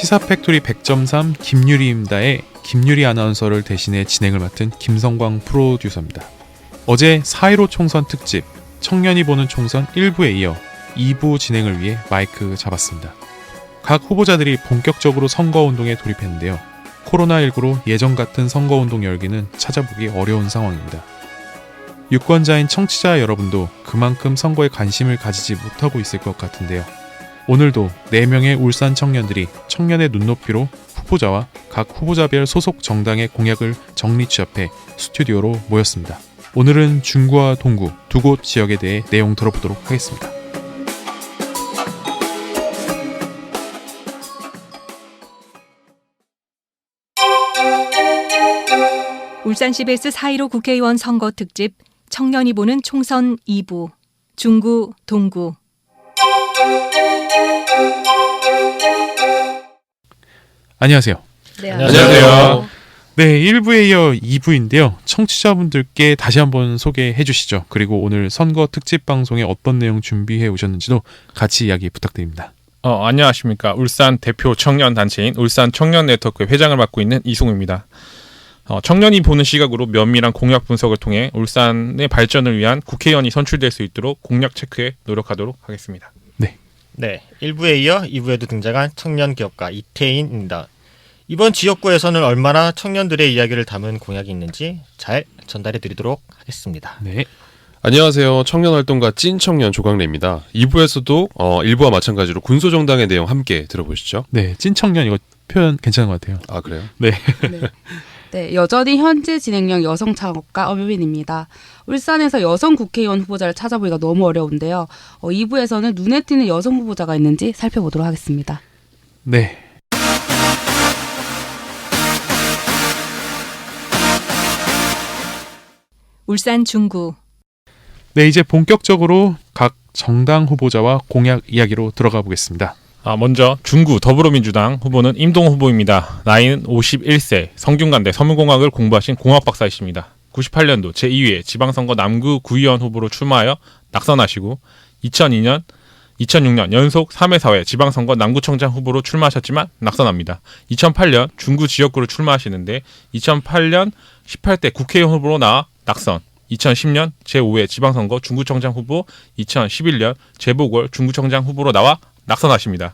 시사팩토리 100.3 김유리입니다의 김유리 아나운서를 대신해 진행을 맡은 김성광 프로듀서입니다. 어제 4.15 총선 특집 청년이 보는 총선 1부에 이어 2부 진행을 위해 마이크 잡았습니다. 각 후보자들이 본격적으로 선거운동에 돌입했는데요. 코로나19로 예전 같은 선거운동 열기는 찾아보기 어려운 상황입니다. 유권자인 청취자 여러분도 그만큼 선거에 관심을 가지지 못하고 있을 것 같은데요. 오늘도 4명의 울산 청년들이 청년의 눈높이로 후보자와 각 후보자별 소속 정당의 공약을 정리 취합해 스튜디오로 모였습니다. 오늘은 중구와 동구 두 곳 지역에 대해 내용 들어보도록 하겠습니다. 울산 CBS 4.15 국회의원 선거 특집 청년이 보는 총선 2부 중구, 동구. 안녕하세요. 네, 안녕하세요. 네, 1부에 이어 2부인데요. 청취자분들께 다시 한번 소개해 주시죠. 그리고 오늘 선거 특집 방송에 어떤 내용 준비해 오셨는지도 같이 이야기 부탁드립니다. 안녕하십니까. 울산 대표 청년 단체인 울산 청년 네트워크 회장을 맡고 있는 이송입니다. 청년이 보는 시각으로 면밀한 공약 분석을 통해 울산의 발전을 위한 국회의원이 선출될 수 있도록 공약 체크에 노력하도록 하겠습니다. 네, 1부에 이어 2부에도 등장한 청년 기업가 이태인입니다. 이번 지역구에서는 얼마나 청년들의 이야기를 담은 공약이 있는지 잘 전달해 드리도록 하겠습니다. 네. 안녕하세요. 청년활동가 찐청년 조광래입니다. 2부에서도 1부와 마찬가지로 군소정당의 내용 함께 들어보시죠. 네, 찐청년 이거 표현 괜찮은 것 같아요. 아, 그래요? 네. 네, 여전히 현재 진행형 여성 창업가 엄유빈입니다. 울산에서 여성 국회의원 후보자를 찾아보기가 너무 어려운데요. 2부에서는 눈에 띄는 여성 후보자가 있는지 살펴보도록 하겠습니다. 네. 울산 중구. 네, 이제 본격적으로 각 정당 후보자와 공약 이야기로 들어가 보겠습니다. 먼저 중구 더불어민주당 후보는 임동호 후보입니다. 나이는 51세, 성균관대 서문공학을 공부하신 공학박사이십니다. 98년도 제2회 지방선거 남구 구의원 후보로 출마하여 낙선하시고 2006년 연속 3회 4회 지방선거 남구청장 후보로 출마하셨지만 낙선합니다. 2008년 중구 지역구로 출마하시는데 2008년 18대 국회의원 후보로 나와 낙선. 2010년 제5회 지방선거 중구청장 후보, 2011년 재보궐 중구청장 후보로 나와 낙선하십니다.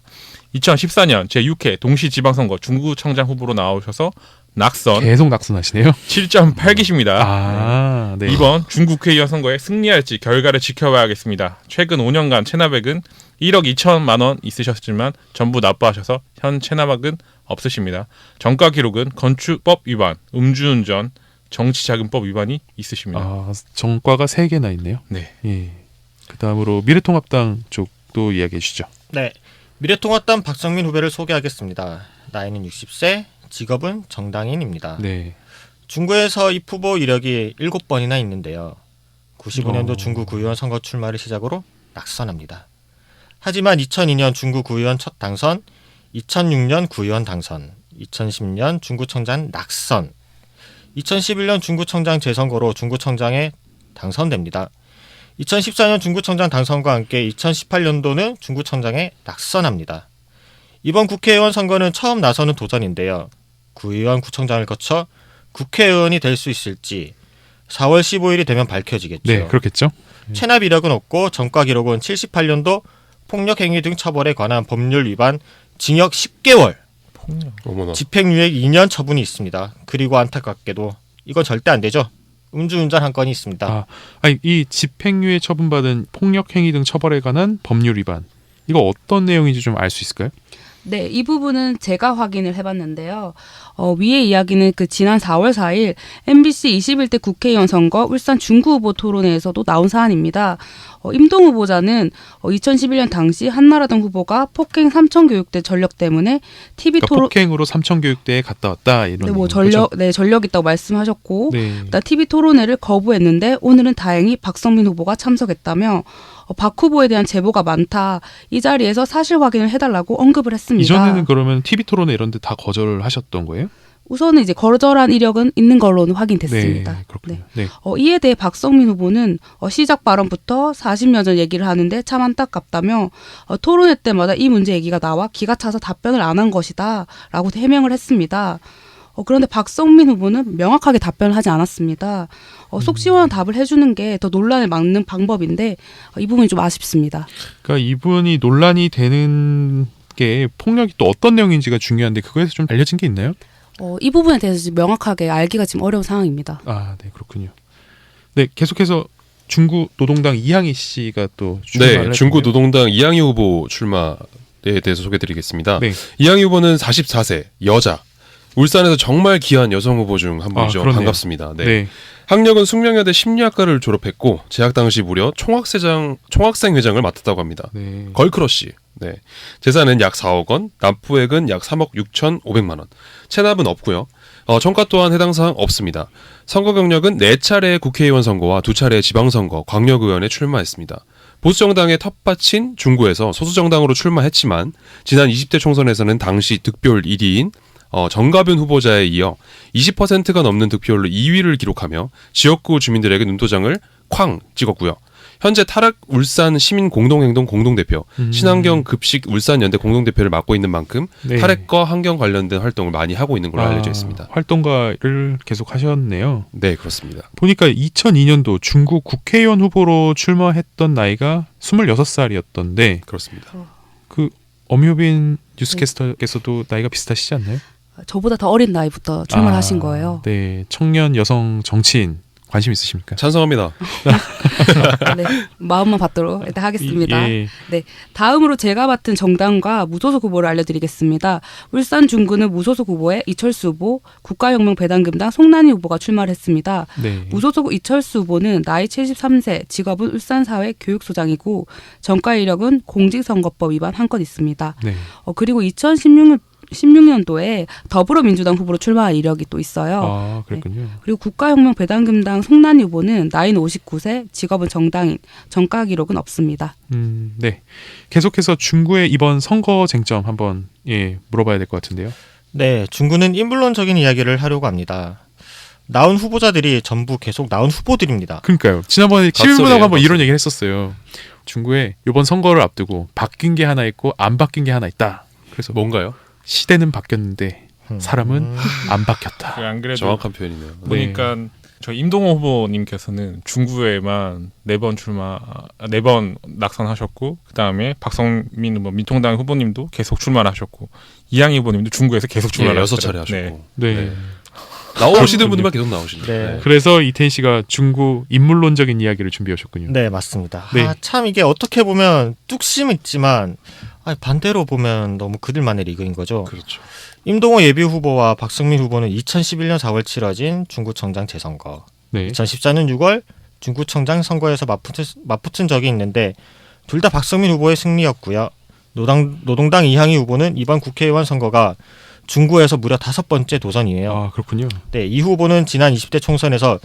2014년 제6회 동시지방선거 중구청장 후보로 나오셔서 낙선. 계속 낙선하시네요. 7.8기십니다. 네. 이번 중국회의원 선거에 승리할지 결과를 지켜봐야겠습니다. 최근 5년간 체납액은 1억 2천만 원 있으셨지만 전부 납부하셔서 현 체납액은 없으십니다. 전과 기록은 건축법 위반, 음주운전, 정치자금법 위반이 있으십니다. 정과가 3개나 있네요. 네. 예. 그 다음으로 미래통합당 쪽도 이야기해 주시죠. 네, 미래통합당 박성민 후배를 소개하겠습니다. 나이는 60세, 직업은 정당인입니다. 네. 중구에서 입 후보 이력이 7번이나 있는데요. 95년도 중구 구의원 선거 출마를 시작으로 낙선합니다. 하지만 2002년 중구 구의원 첫 당선, 2006년 구의원 당선, 2010년 중구청장 낙선, 2011년 중구청장 재선거로 중구청장에 당선됩니다. 2014년 중구청장 당선과 함께 2018년도는 중구청장에 낙선합니다. 이번 국회의원 선거는 처음 나서는 도전인데요. 구의원, 구청장을 거쳐 국회의원이 될 수 있을지 4월 15일이 되면 밝혀지겠죠. 네, 그렇겠죠. 체납 이력은 없고 전과 기록은 78년도 폭력행위 등 처벌에 관한 법률 위반 징역 10개월, 어머나. 집행유예 2년 처분이 있습니다. 그리고 안타깝게도 이건 절대 안 되죠. 음주운전 한 건이 있습니다. 이 집행유예 처분받은 폭력행위 등 처벌에 관한 법률 위반. 이거 어떤 내용인지 좀 알 수 있을까요? 네, 이 부분은 제가 확인을 해봤는데요. 위의 이야기는 지난 4월 4일 MBC 21대 국회의원 선거 울산 중구 후보 토론회에서도 나온 사안입니다. 임동 후보자는 2011년 당시 한나라당 후보가 폭행 삼천교육대 전력 때문에 TV 토론 폭행으로 삼천교육대에 갔다 왔다 이런. 전력 있다고 말씀하셨고, 네. TV 토론회를 거부했는데 오늘은 다행히 박성민 후보가 참석했다며 박 후보에 대한 제보가 많다. 이 자리에서 사실 확인을 해달라고 언급을 했습니다. 이전에는 그러면 TV 토론회 이런 데 다 거절을 하셨던 거예요? 우선은 이제 거절한 이력은 있는 걸로는 확인됐습니다. 네, 그렇군요. 네. 이에 대해 박성민 후보는 시작 발언부터 40년 전 얘기를 하는데 참 안타깝다며 토론회 때마다 이 문제 얘기가 나와 기가 차서 답변을 안 한 것이다 라고 해명을 했습니다. 그런데 박성민 후보는 명확하게 답변을 하지 않았습니다. 속 시원한 답을 해주는 게 더 논란을 막는 방법인데 이 부분이 좀 아쉽습니다. 그러니까 이분이 논란이 되는 게 폭력이 또 어떤 내용인지가 중요한데 그거에서 좀 알려진 게 있나요? 이 부분에 대해서 지금 명확하게 알기가 지금 어려운 상황입니다. 아, 네, 그렇군요. 네, 계속해서 중구 노동당 이항희 씨가 또 네, 중구 노동당 이항희 후보 출마에 대해서 소개드리겠습니다. 네. 이항희 후보는 44세 여자. 울산에서 정말 귀한 여성 후보 중 한 분이죠. 그렇네요. 반갑습니다. 네. 네. 학력은 숙명여대 심리학과를 졸업했고 재학 당시 무려 총학생회장을 맡았다고 합니다. 네. 걸크러쉬. 네. 재산은 약 4억 원, 납부액은 약 3억 6,500만 원. 체납은 없고요. 정가 또한 해당 사항 없습니다. 선거 경력은 4차례의 국회의원 선거와 2차례의 지방선거, 광역의원에 출마했습니다. 보수정당의 텃밭인 중구에서 소수정당으로 출마했지만 지난 20대 총선에서는 당시 득표율 1위인 정가변 후보자에 이어 20%가 넘는 득표율로 2위를 기록하며 지역구 주민들에게 눈도장을 쾅 찍었고요. 현재 타락 울산 시민 공동행동 공동대표, 친환경 급식 울산 연대 공동대표를 맡고 있는 만큼 네. 탈핵과 환경 관련된 활동을 많이 하고 있는 걸로 알려져 있습니다. 활동가를 계속 하셨네요. 네, 그렇습니다. 보니까 2002년도 중구 국회의원 후보로 출마했던 나이가 26살이었던데 그렇습니다. 그 엄효빈 뉴스캐스터께서도 나이가 비슷하시지 않나요? 저보다 더 어린 나이부터 출마하신 거예요. 네, 청년 여성 정치인 관심 있으십니까? 찬성합니다. 네, 마음만 받도록 일단 하겠습니다. 예. 네, 다음으로 제가 맡은 정당과 무소속 후보를 알려드리겠습니다. 울산 중구는 무소속 후보에 이철수 후보, 국가혁명배당금당 송난희 후보가 출마를 했습니다. 네. 무소속 이철수 후보는 나이 73세, 직업은 울산사회 교육소장이고 전과 이력은 공직선거법 위반 한 건 있습니다. 네. 그리고 2016년도에 더불어민주당 후보로 출마한 이력이 또 있어요. 아, 그랬군요. 그리고 국가혁명배당금당 송난희 후보는 나이는 59세, 직업은 정당인, 전과 기록은 없습니다. 네. 계속해서 중구의 이번 선거 쟁점 한번 물어봐야 될 것 같은데요. 네, 중구는 인물론적인 이야기를 하려고 합니다. 나온 후보자들이 전부 계속 나온 후보들입니다. 그러니까요. 지난번에 갓소리예요, 7분하고 한번 이런 갓소리. 얘기를 했었어요. 중구에 이번 선거를 앞두고 바뀐 게 하나 있고 안 바뀐 게 하나 있다. 그래서 뭔가요? 시대는 바뀌었는데 사람은 안 바뀌었다. 안 그래도 정확한 표현이네요. 보니까 저 임동호 후보님께서는 중구에만 4번 낙선하셨고 그 다음에 박성민 민통당 후보님도 계속 출마를 하셨고 이항희 후보님도 중구에서 계속 출마를 6차례 하셨더라고요. 하셨고. 네. 나오시는 분들만 계속 나오시네요. 네. 그래서 이태인 씨가 중구 인물론적인 이야기를 준비해 오셨군요. 네, 맞습니다. 네. 참 이게 어떻게 보면 뚝심 있지만 반대로 보면 너무 그들만의 리그인 거죠. 그렇죠. 임동호 예비 후보와 박성민 후보는 2011년 4월 치러진 중구청장 재선거, 네. 2014년 6월 중구청장 선거에서 맞붙은 적이 있는데 둘 다 박성민 후보의 승리였고요. 노동당 이항희 후보는 이번 국회의원 선거가 중구에서 무려 5번째 도전이에요. 아, 그렇군요. 네, 이 후보는 지난 20대 총선에서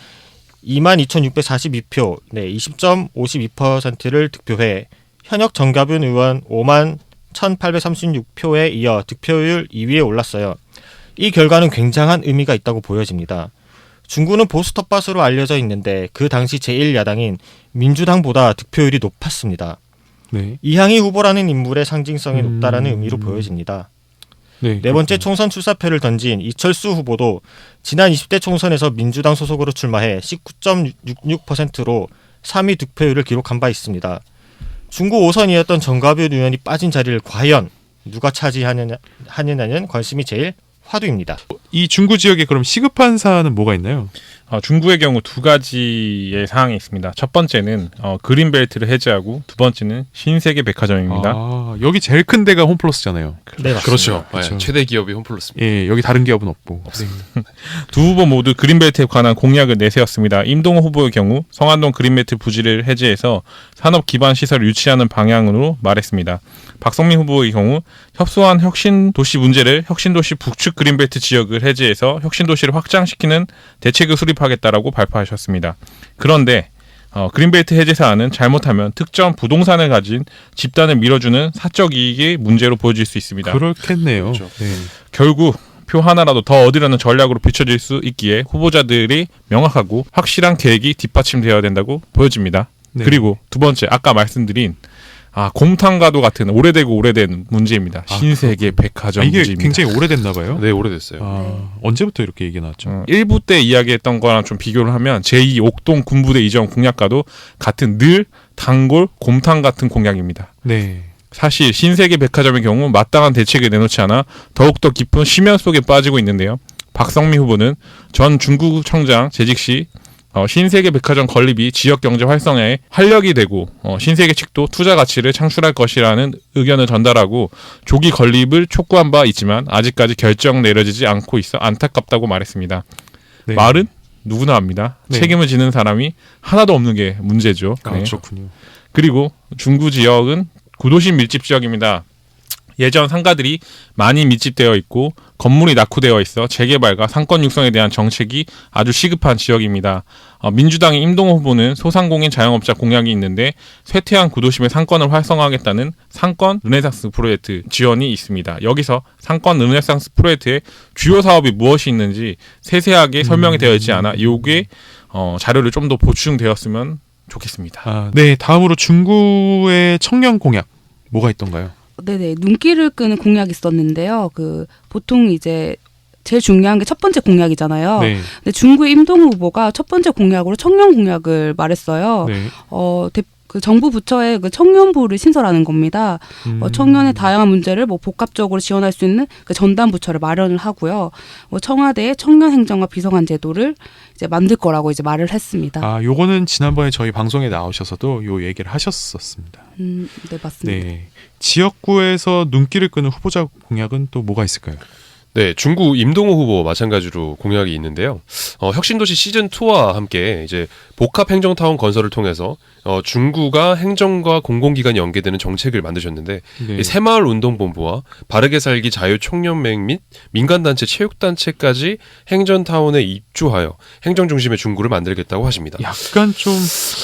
22,642표, 20.52%를 득표해 현역 정가균 의원 51,836표에 이어 득표율 2위에 올랐어요. 이 결과는 굉장한 의미가 있다고 보여집니다. 중구는 보수 텃밭으로 알려져 있는데 그 당시 제1야당인 민주당보다 득표율이 높았습니다. 네. 이항희 후보라는 인물의 상징성이 높다라는 의미로 보여집니다. 네. 네 번째 총선 출사표를 던진 이철수 후보도 지난 20대 총선에서 민주당 소속으로 출마해 19.66%로 3위 득표율을 기록한 바 있습니다. 중구 5선이었던 정가변 의원이 빠진 자리를 과연 누가 차지하느냐는 관심이 제일 화두입니다. 이 중구 지역에 그럼 시급한 사안은 뭐가 있나요? 중구의 경우 2가지의 사항이 있습니다. 첫 번째는 그린벨트를 해제하고 두 번째는 신세계 백화점입니다. 아, 여기 제일 큰 데가 홈플러스잖아요. 네, 맞습니다. 그렇죠. 그렇죠. 네, 최대 기업이 홈플러스입니다. 예, 여기 다른 기업은 없고. 두 후보 모두 그린벨트에 관한 공약을 내세웠습니다. 임동호 후보의 경우 성안동 그린벨트 부지를 해제해서 산업 기반 시설을 유치하는 방향으로 말했습니다. 박성민 후보의 경우 협소한 혁신도시 문제를 혁신도시 북측 그린벨트 지역을 해제해서 혁신도시를 확장시키는 대책을 수립하겠다라고 발표하셨습니다. 그런데 그린벨트 해제 사안은 잘못하면 특정 부동산을 가진 집단을 밀어주는 사적 이익의 문제로 보여질 수 있습니다. 그렇겠네요. 그렇죠. 네. 결국 표 하나라도 더 얻으려는 전략으로 비춰질 수 있기에 후보자들이 명확하고 확실한 계획이 뒷받침되어야 된다고 보여집니다. 네. 그리고 두 번째, 아까 말씀드린 곰탕과도 같은 오래되고 오래된 문제입니다. 신세계 백화점 이게 문제입니다. 굉장히 오래됐나 봐요. 네, 오래됐어요. 언제부터 이렇게 얘기 나왔죠? 1부 때 이야기했던 거랑 좀 비교를 하면 제2 옥동 군부대 이전 공약과도 같은 늘 단골 곰탕 같은 공약입니다. 네. 사실 신세계 백화점의 경우 마땅한 대책을 내놓지 않아 더욱더 깊은 심연 속에 빠지고 있는데요. 박성미 후보는 전 중구청장 재직 시 신세계 백화점 건립이 지역 경제 활성화에 활력이 되고 신세계 측도 투자 가치를 창출할 것이라는 의견을 전달하고 조기 건립을 촉구한 바 있지만 아직까지 결정 내려지지 않고 있어 안타깝다고 말했습니다. 네. 말은 누구나 합니다. 네. 책임을 지는 사람이 하나도 없는 게 문제죠. 아, 네. 그렇군요. 그리고 중구 지역은 구도심 밀집 지역입니다. 예전 상가들이 많이 밀집되어 있고 건물이 낙후되어 있어 재개발과 상권 육성에 대한 정책이 아주 시급한 지역입니다. 민주당의 임동호 후보는 소상공인 자영업자 공약이 있는데 쇠퇴한 구도심의 상권을 활성화하겠다는 상권 르네상스 프로젝트 지원이 있습니다. 여기서 상권 르네상스 프로젝트의 주요 사업이 무엇이 있는지 세세하게 설명이 되어 있지 않아 이게 자료를 좀 더 보충되었으면 좋겠습니다. 네. 다음으로 중구의 청년 공약 뭐가 있던가요? 네네, 눈길을 끄는 공약이 있었는데요. 보통 이제 제일 중요한 게 첫 번째 공약이잖아요. 네. 근데 중구의 임동우 후보가 첫 번째 공약으로 청년 공약을 말했어요. 네. 그 정부 부처의 그 청년부를 신설하는 겁니다. 청년의 다양한 문제를 복합적으로 지원할 수 있는 그 전담 부처를 마련을 하고요. 청와대의 청년 행정과 비서관 제도를 이제 만들 거라고 이제 말을 했습니다. 요거는 지난번에 저희 방송에 나오셔서도 요 얘기를 하셨었습니다. 네, 맞습니다. 네. 지역구에서 눈길을 끄는 후보자 공약은 또 뭐가 있을까요? 네, 중구 임동호 후보 마찬가지로 공약이 있는데요. 혁신도시 시즌2와 함께 이제 복합행정타운 건설을 통해서 중구가 행정과 공공기관이 연계되는 정책을 만드셨는데 네. 이 새마을 운동본부와 바르게 살기 자유총연맹 및 민간단체 체육단체까지 행정타운에 입주하여 행정중심의 중구를 만들겠다고 하십니다. 약간 좀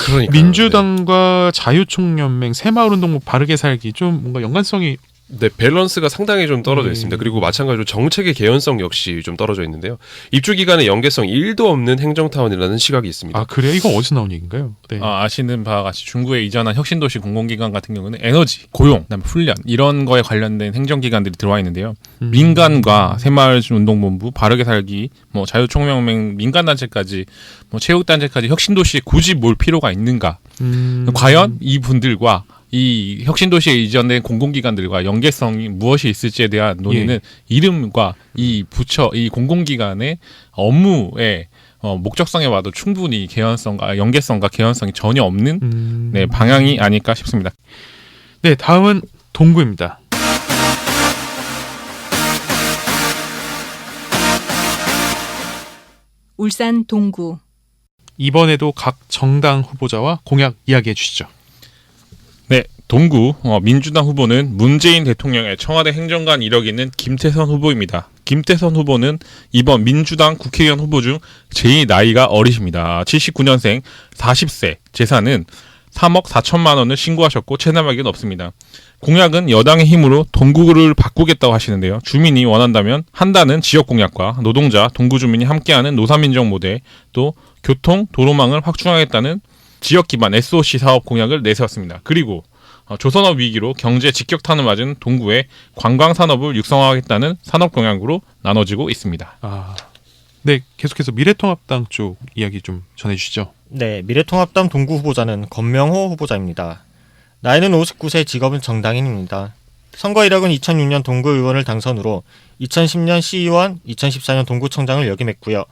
그러니까요. 민주당과 자유총연맹, 새마을운동부, 바르게 살기 좀 뭔가 연관성이 네, 밸런스가 상당히 좀 떨어져 네. 있습니다. 그리고 마찬가지로 정책의 개연성 역시 좀 떨어져 있는데요. 입주 기간의 연계성이 1도 없는 행정타운이라는 시각이 있습니다. 그래요? 이건 어디서 나온 얘기인가요? 네. 아시는 바와 같이 중구에 이전한 혁신도시 공공기관 같은 경우는 에너지, 고용, 그다음에 훈련 이런 거에 관련된 행정기관들이 들어와 있는데요. 민간과 새마을운동본부, 바르게 살기, 자유총연맹 민간단체까지 체육단체까지 혁신도시에 굳이 몰 필요가 있는가? 과연 이분들과 이 혁신도시에 이전된 공공기관들과 연계성이 무엇이 있을지에 대한 논의는 이름과 이 부처, 이 공공기관의 업무의 목적성에 봐도 충분히 연계성과 개연성이 전혀 없는 방향이 아닐까 싶습니다. 네, 다음은 동구입니다. 울산 동구. 이번에도 각 정당 후보자와 공약 이야기해 주시죠. 네, 동구 민주당 후보는 문재인 대통령의 청와대 행정관 이력이 있는 김태선 후보입니다. 김태선 후보는 이번 민주당 국회의원 후보 중 제일 나이가 어리십니다. 79년생 40세, 재산은 3억 4천만 원을 신고하셨고 체납액은 없습니다. 공약은 여당의 힘으로 동구를 바꾸겠다고 하시는데요. 주민이 원한다면 한다는 지역 공약과 노동자, 동구 주민이 함께하는 노사민정 모델, 또 교통, 도로망을 확충하겠다는 지역 기반 SOC 사업 공약을 내세웠습니다. 그리고 조선업 위기로 경제 직격탄을 맞은 동구에 관광산업을 육성하겠다는 산업 공약으로 나눠지고 있습니다. 네, 계속해서 미래통합당 쪽 이야기 좀 전해주시죠. 네, 미래통합당 동구 후보자는 권명호 후보자입니다. 나이는 59세, 직업은 정당인입니다. 선거 이력은 2006년 동구 의원을 당선으로 2010년 시의원, 2014년 동구청장을 역임했고요.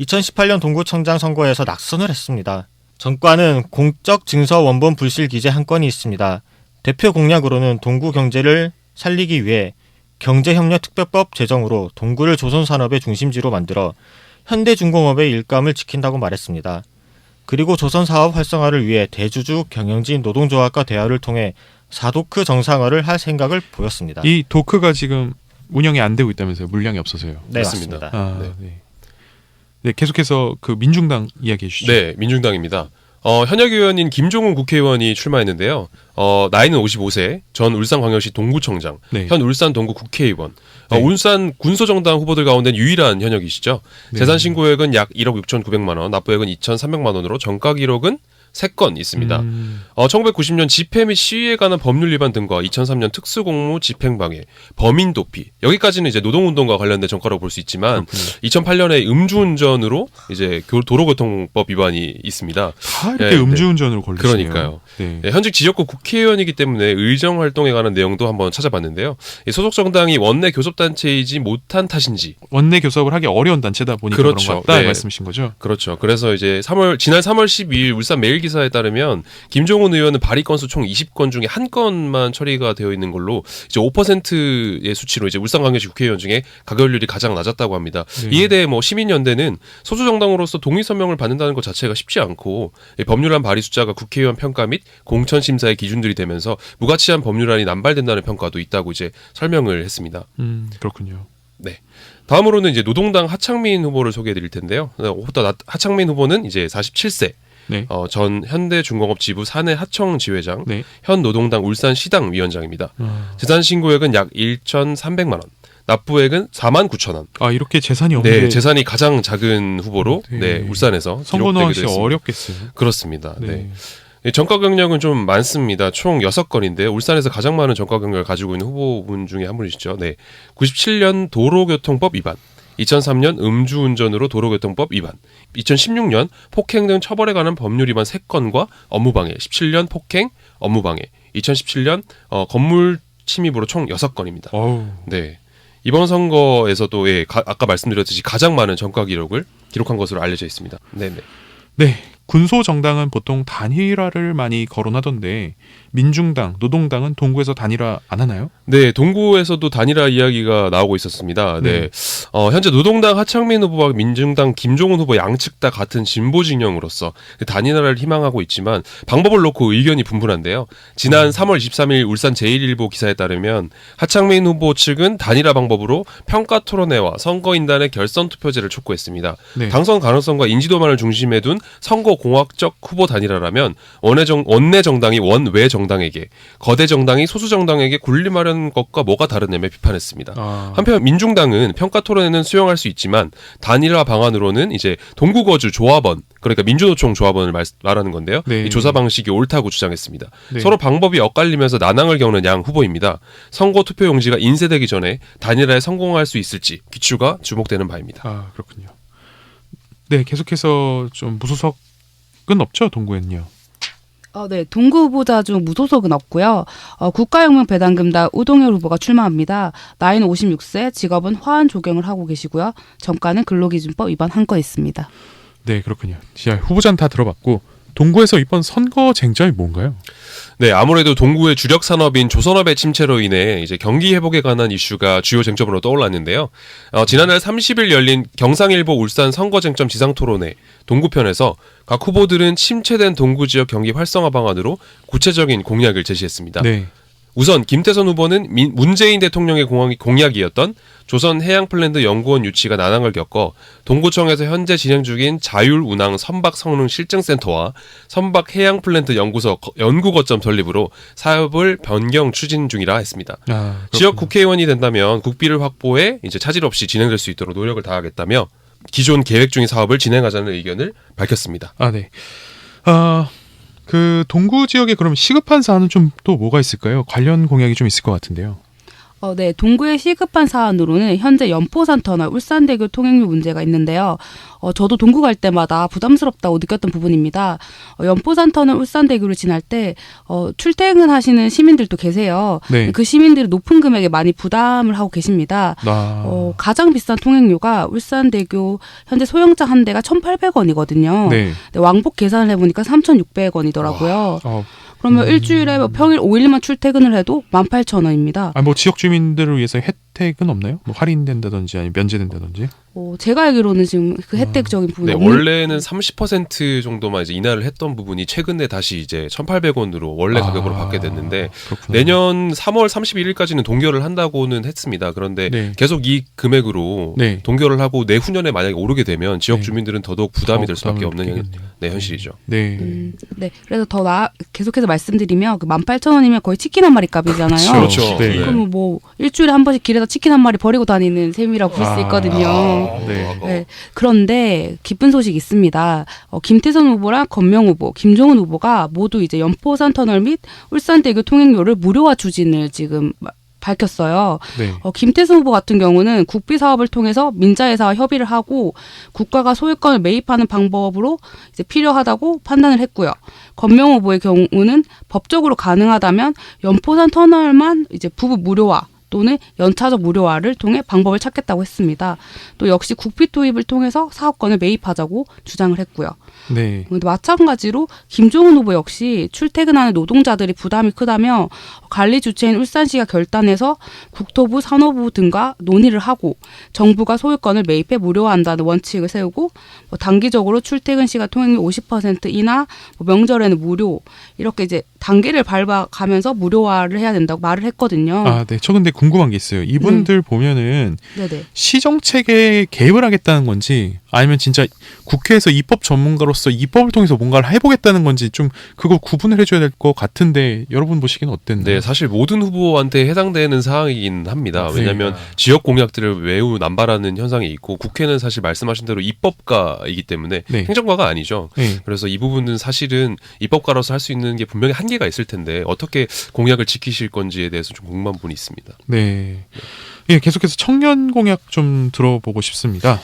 2018년 동구청장 선거에서 낙선을 했습니다. 정과는 공적 증서 원본 불실 기재 한 건이 있습니다. 대표 공약으로는 동구 경제를 살리기 위해 경제협력특별법 제정으로 동구를 조선산업의 중심지로 만들어 현대중공업의 일감을 지킨다고 말했습니다. 그리고 조선사업 활성화를 위해 대주주, 경영진, 노동조합과 대화를 통해 사도크 정상화를 할 생각을 보였습니다. 이 도크가 지금 운영이 안 되고 있다면서요? 물량이 없어서요. 네, 맞습니다. 맞습니다. 네, 계속해서 그 민중당 이야기해 주시죠. 네, 민중당입니다. 현역 의원인 김종훈 국회의원이 출마했는데요. 나이는 55세, 전 울산광역시 동구청장, 네. 현 울산 동구 국회의원, 네. 울산 군소정당 후보들 가운데 유일한 현역이시죠. 네. 재산 신고액은 약 1억 6,900만 원, 납부액은 2,300만 원으로 전가 기록은 3건 있습니다. 1990년 집회 및 시위에 관한 법률 위반 등과 2003년 특수공무 집행방해, 범인 도피 여기까지는 이제 노동운동과 관련된 전과라고 볼 수 있지만 그렇군요. 2008년에 음주운전으로 이제 도로교통법 위반이 있습니다. 다 이렇게 네, 음주운전으로 걸리시네요. 그러니까요. 네. 네, 현직 지역구 국회의원이기 때문에 의정 활동에 관한 내용도 한번 찾아봤는데요. 이 소속 정당이 원내 교섭단체이지 못한 탓인지 원내 교섭을 하기 어려운 단체다 보니까 그렇죠. 그런 것 같다 네. 말씀이신 거죠? 그렇죠. 그래서 이제 지난 3월 12일 울산 매일 기사에 따르면 김종훈 의원은 발의 건수 총 20건 중에 한 건만 처리가 되어 있는 걸로 이제 5%의 수치로 이제 울산광역시 국회의원 중에 가결률이 가장 낮았다고 합니다. 네. 이에 대해 뭐 시민연대는 소수 정당으로서 동의 서명을 받는다는 것 자체가 쉽지 않고 법률안 발의 숫자가 국회의원 평가 및 공천 심사의 기준들이 되면서 무가치한 법률안이 남발된다는 평가도 있다고 이제 설명을 했습니다. 그렇군요. 네. 다음으로는 이제 노동당 하창민 후보를 소개해 드릴 텐데요. 하창민 후보는 이제 47세. 네. 전 현대중공업 지부 사내 하청 지회장, 네. 현 노동당 울산시당 위원장입니다. 재산 신고액은 약 1,300만 원, 납부액은 49,000원. 아 이렇게 재산이 없는데 네, 재산이 가장 작은 후보로 네. 울산에서 선거하기 기록되기도 했습니다. 어렵겠어요. 그렇습니다. 네. 네. 이 전과 경력은 좀 많습니다. 총 6건인데 울산에서 가장 많은 전과 경력을 가지고 있는 후보분 중에 한 분이시죠. 네. 97년 도로교통법 위반, 2003년 음주운전으로 도로교통법 위반, 2016년 폭행 등 처벌에 관한 법률 위반 3건과 업무방해, 17년 폭행, 업무방해, 2017년 건물 침입으로 총 6건입니다. 어우. 네. 이번 선거에서도 아까 말씀드렸듯이 가장 많은 전과 기록을 기록한 것으로 알려져 있습니다. 네네. 네. 군소 정당은 보통 단일화를 많이 거론하던데 민중당, 노동당은 동구에서 단일화 안 하나요? 네, 동구에서도 단일화 이야기가 나오고 있었습니다. 네. 현재 노동당 하창민 후보와 민중당 김종훈 후보 양측 다 같은 진보 진영으로서 단일화를 희망하고 있지만 방법을 놓고 의견이 분분한데요. 지난 3월 23일 울산 제1일보 기사에 따르면 하창민 후보 측은 단일화 방법으로 평가 토론회와 선거인단의 결선 투표제를 촉구했습니다. 네. 당선 가능성과 인지도만을 중심에 둔 선거 공학적 후보 단일화라면 원내 정당이 원외 정당에게, 거대 정당이 소수 정당에게 군림하려는 것과 뭐가 다르냐며 비판했습니다. 한편 민중당은 평가 토론회는 수용할 수 있지만 단일화 방안으로는 이제 동구거주 조합원, 그러니까 민주노총 조합원을 말하는 건데요. 네. 이 조사 방식이 옳다고 주장했습니다. 네. 서로 방법이 엇갈리면서 난항을 겪는 양 후보입니다. 선거 투표 용지가 인쇄되기 전에 단일화에 성공할 수 있을지 귀추가 주목되는 바입니다. 아 그렇군요. 네, 계속해서 좀 무소속은 없죠, 동구에는요. 네, 동구 후보자 중 무소속은 없고요. 국가혁명 배당금당 우동열 후보가 출마합니다. 나이는 56세, 직업은 화환 조경을 하고 계시고요. 정가는 근로기준법 위반 한 건 있습니다. 네, 그렇군요. 자, 후보자는 다 들어봤고 동구에서 이번 선거 쟁점이 뭔가요? 네, 아무래도 동구의 주력 산업인 조선업의 침체로 인해 이제 경기 회복에 관한 이슈가 주요 쟁점으로 떠올랐는데요. 지난달 30일 열린 경상일보 울산 선거쟁점 지상토론회 동구편에서 각 후보들은 침체된 동구 지역 경기 활성화 방안으로 구체적인 공약을 제시했습니다. 네. 우선 김태선 후보는 문재인 대통령의 공약이었던 조선해양플랜드 연구원 유치가 난항을 겪어 동구청에서 현재 진행 중인 자율운항 선박성능 실증센터와 선박해양플랜드 연구 거점 설립으로 사업을 변경 추진 중이라 했습니다. 지역 국회의원이 된다면 국비를 확보해 이제 차질 없이 진행될 수 있도록 노력을 다하겠다며 기존 계획 중인 사업을 진행하자는 의견을 밝혔습니다. 네. 그 동구 지역에 그럼 시급한 사안은 좀 또 뭐가 있을까요? 관련 공약이 좀 있을 것 같은데요. 네, 동구의 시급한 사안으로는 현재 연포산터널 울산대교 통행료 문제가 있는데요. 저도 동구 갈 때마다 부담스럽다고 느꼈던 부분입니다. 연포산터널 울산대교를 지날 때 출퇴근하시는 시민들도 계세요. 네. 그 시민들이 높은 금액에 많이 부담을 하고 계십니다. 가장 비싼 통행료가 울산대교 현재 소형차 한 대가 1,800원이거든요. 네. 왕복 계산을 해보니까 3,600원이더라고요. 그러면 일주일에 평일 5일만 출퇴근을 해도 18,000원입니다. 뭐 지역 주민들을 위해서 혜택은 없나요? 뭐 할인된다든지 아니면 면제된다든지? 제가 알기로는 지금 그 혜택적인 부분이 네, 없는 원래는 30% 정도만 이제 인하를 했던 부분이 최근에 다시 이제 1,800원으로 원래 가격으로 받게 됐는데 그렇구나. 내년 3월 31일까지는 동결을 한다고는 했습니다. 그런데 네. 계속 이 금액으로 네. 동결을 하고 내후년에 만약에 오르게 되면 지역 네. 주민들은 더더욱 부담이 될 수밖에 부담을 없는 느끼겠네요. 현실이죠. 네. 네. 그래서 계속해서 말씀드리면 그 18,000원이면 거의 치킨 한 마리 값이잖아요. 그렇죠. 네. 그러면 뭐 일주일에 한 번씩 길에서 치킨 한 마리 버리고 다니는 셈이라고 볼 수 있거든요. 네. 네. 그런데 기쁜 소식이 있습니다. 김태선 후보랑 권명 후보, 김종은 후보가 모두 이제 연포산 터널 및 울산대교 통행료를 무료화 추진을 지금 밝혔어요. 네. 김태선 후보 같은 경우는 국비 사업을 통해서 민자회사와 협의를 하고 국가가 소유권을 매입하는 방법으로 이제 필요하다고 판단을 했고요. 권명 후보의 경우는 법적으로 가능하다면 연포산 터널만 이제 부분 무료화 또는 연차적 무료화를 통해 방법을 찾겠다고 했습니다. 또 역시 국비 투입을 통해서 사업권을 매입하자고 주장을 했고요. 네. 근데 마찬가지로 김종은 후보 역시 출퇴근하는 노동자들이 부담이 크다며 관리 주체인 울산시가 결단해서 국토부, 산업부 등과 논의를 하고 정부가 소유권을 매입해 무료화한다는 원칙을 세우고 단기적으로 출퇴근 시간 통행료 50% 인하, 명절에는 무료 이렇게 이제 단계를 밟아가면서 무료화를 해야 된다고 말을 했거든요. 아, 네. 저 근데 궁금한 게 있어요. 이분들 보면은 네네. 시정책에 개입을 하겠다는 건지 아니면 진짜 국회에서 입법 전문가로서 입법을 통해서 뭔가를 해보겠다는 건지 좀 그걸 구분을 해줘야 될 것 같은데 여러분 보시기엔 어땠나요? 네, 사실 모든 후보한테 해당되는 사항이긴 합니다. 네. 왜냐하면 지역 공약들을 매우 남발하는 현상이 있고 국회는 사실 말씀하신 대로 입법가이기 때문에 네. 행정가가 아니죠. 네. 그래서 이 부분은 사실은 입법가로서 할 수 있는 게 분명히 한계가 있을 텐데 어떻게 공약을 지키실 건지에 대해서 좀 궁금한 부분이 있습니다. 네. 예, 계속해서 청년 공약 좀 들어보고 싶습니다.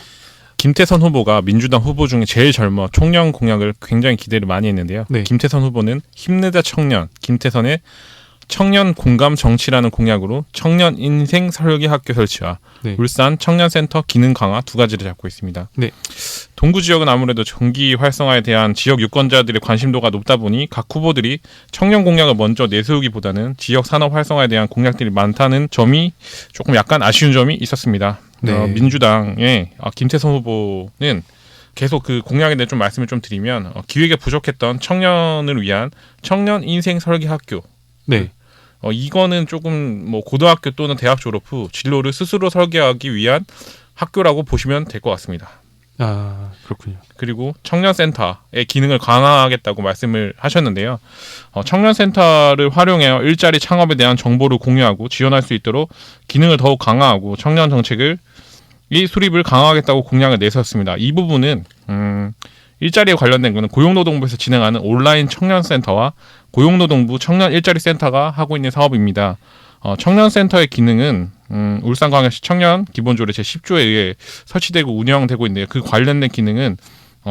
김태선 후보가 민주당 후보 중에 제일 젊어 청년 공약을 굉장히 기대를 많이 했는데요. 네. 김태선 후보는 힘내자 청년, 김태선의 청년 공감 정치라는 공약으로 청년 인생 설계 학교 설치와 네. 울산 청년센터 기능 강화 두 가지를 잡고 있습니다. 네. 동구 지역은 아무래도 경기 활성화에 대한 지역 유권자들의 관심도가 높다 보니 각 후보들이 청년 공약을 먼저 내세우기보다는 지역 산업 활성화에 대한 공약들이 많다는 점이 조금 약간 아쉬운 점이 있었습니다. 네. 민주당의 김태선 후보는 계속 그 공약에 대해 좀 말씀을 좀 드리면 기획에 부족했던 청년을 위한 청년 인생 설계 학교. 네. 이거는 조금 뭐 고등학교 또는 대학 졸업 후 진로를 스스로 설계하기 위한 학교라고 보시면 될 것 같습니다. 아, 그렇군요. 그리고 청년센터의 기능을 강화하겠다고 말씀을 하셨는데요. 청년센터를 활용해 일자리 창업에 대한 정보를 공유하고 지원할 수 있도록 기능을 더욱 강화하고 청년 정책을 이 수립을 강화하겠다고 공약을 내세웠습니다. 이 부분은 일자리에 관련된 것은 고용노동부에서 진행하는 온라인 청년센터와 고용노동부 청년 일자리센터가 하고 있는 사업입니다. 청년센터의 기능은 울산광역시 청년 기본조례 제10조에 의해 설치되고 운영되고 있는데요. 그 관련된 기능은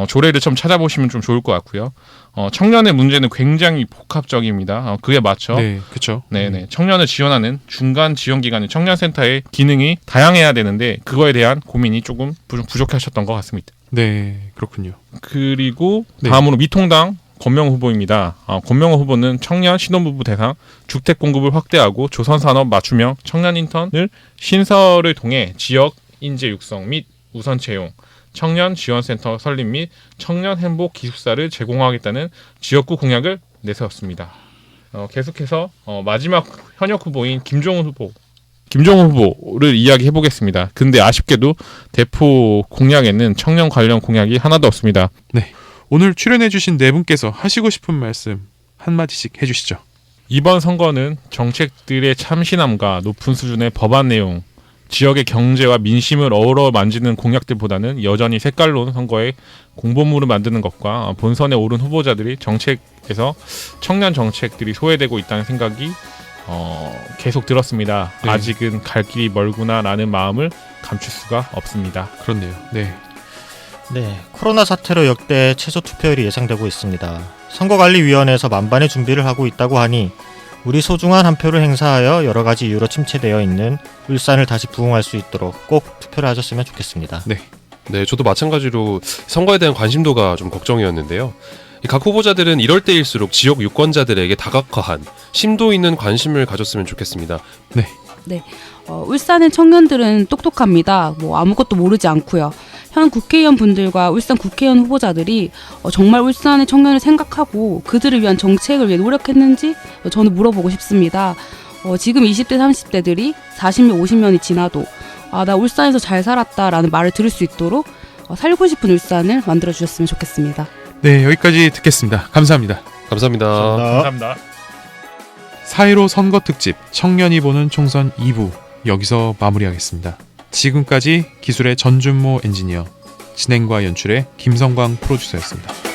조례를 좀 찾아보시면 좀 좋을 것 같고요. 청년의 문제는 굉장히 복합적입니다. 그에 맞춰 네, 그렇죠. 네네 청년을 지원하는 중간 지원 기관인 청년센터의 기능이 다양해야 되는데 그거에 대한 고민이 조금 부족하셨던 것 같습니다. 네, 그렇군요. 그리고 네. 다음으로 미통당 권명 후보입니다. 권명 후보는 청년 신혼부부 대상 주택 공급을 확대하고 조선산업 맞춤형 청년 인턴을 신설을 통해 지역 인재 육성 및 우선 채용, 청년 지원센터 설립 및 청년 행복 기숙사를 제공하겠다는 지역구 공약을 내세웠습니다. 계속해서 마지막 현역 후보인 김종은 후보를 이야기해 보겠습니다. 근데 아쉽게도 대표 공약에는 청년 관련 공약이 하나도 없습니다. 네. 오늘 출연해주신 네 분께서 하시고 싶은 말씀 한마디씩 해주시죠. 이번 선거는 정책들의 참신함과 높은 수준의 법안 내용, 지역의 경제와 민심을 어우러 만지는 공약들보다는 여전히 색깔론 선거에 공보물을 만드는 것과 본선에 오른 후보자들이 정책에서 청년 정책들이 소외되고 있다는 생각이 계속 들었습니다. 네. 아직은 갈 길이 멀구나라는 마음을 감출 수가 없습니다. 그렇네요. 네. 네, 코로나 사태로 역대 최저 투표율이 예상되고 있습니다. 선거관리위원회에서 만반의 준비를 하고 있다고 하니 우리 소중한 한 표를 행사하여 여러 가지 이유로 침체되어 있는 울산을 다시 부흥할 수 있도록 꼭 투표를 하셨으면 좋겠습니다. 네, 저도 마찬가지로 선거에 대한 관심도가 좀 걱정이었는데요. 각 후보자들은 이럴 때일수록 지역 유권자들에게 다각화한 심도 있는 관심을 가졌으면 좋겠습니다. 울산의 청년들은 똑똑합니다. 뭐 아무것도 모르지 않고요. 현 국회의원 분들과 울산 국회의원 후보자들이 정말 울산의 청년을 생각하고 그들을 위한 정책을 위해 노력했는지 저는 물어보고 싶습니다. 지금 20대, 30대들이 40년, 50년이 지나도 나 울산에서 잘 살았다라는 말을 들을 수 있도록 살고 싶은 울산을 만들어주셨으면 좋겠습니다. 네, 여기까지 듣겠습니다. 감사합니다. 감사합니다. 감사합니다. 4.15 선거 특집 청년이 보는 총선 2부 여기서 마무리하겠습니다. 지금까지 기술의 전준모 엔지니어, 진행과 연출의 김성광 프로듀서였습니다.